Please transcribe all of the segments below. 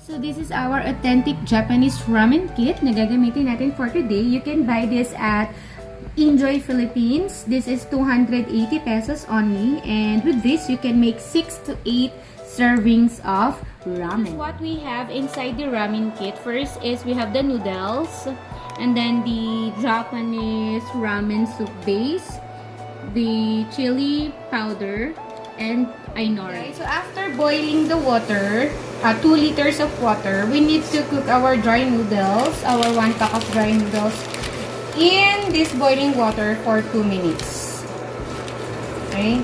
So this is our authentic Japanese ramen kit na gagamitin natin for today. You can buy this at Enjoy Philippines. This is 280 pesos only, and with this you can make 6 to 8 servings of ramen. What we have inside the ramen kit, first is we have the noodles, and then the Japanese ramen soup base, the chili powder, and ainori. Okay, so after boiling the water, 2 liters of water, we need to cook our dry noodles, our 1 pack of dry noodles, in this boiling water for 2 minutes. Okay?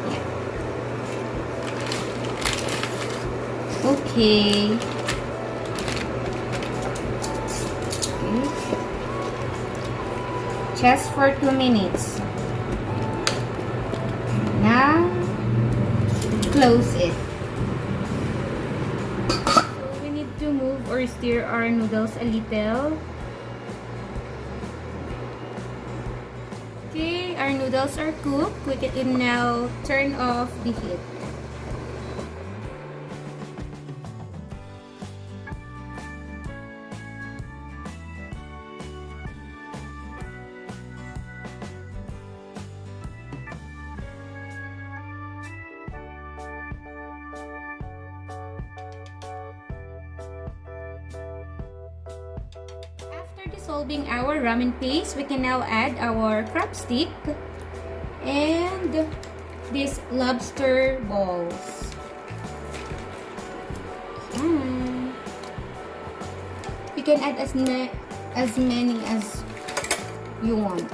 Yeah. Okay. Okay. Just for 2 minutes. Now, close it. So we need to move or stir our noodles a little. Okay, our noodles are cooked. We can now turn off the heat. After dissolving our ramen paste, we can now add our crab stick and these lobster balls. You can add as many as you want.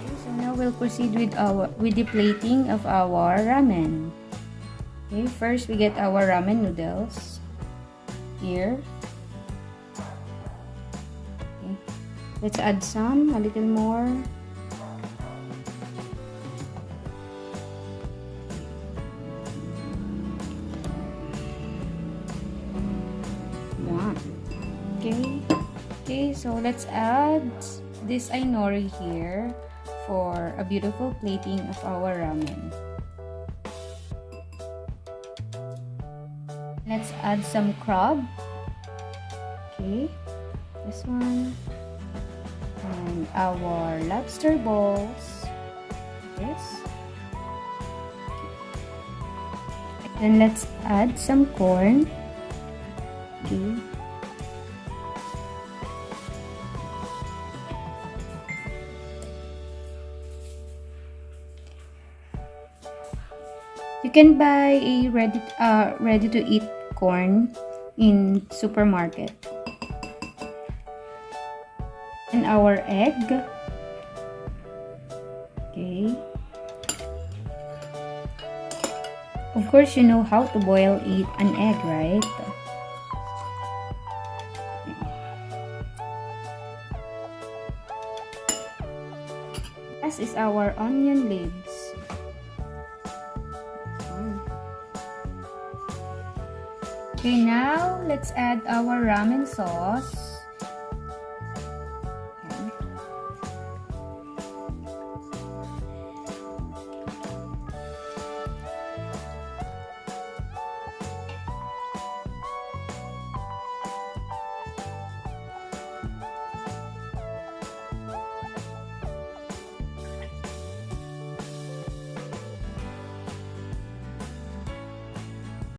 Okay, so now we'll proceed with the plating of our ramen. Okay, first we get our ramen noodles here. Okay. Let's add a little more. Yeah. Okay, so let's add this ainori here for a beautiful plating of our ramen. Let's add some crab. Okay, this one. And our lobster balls. This. Then let's add some corn. Okay. You can buy a ready to eat corn in supermarket. And our egg. Okay. Of course, you know how to boil an egg, right? This is our onion leaves. Okay, now let's add our ramen sauce.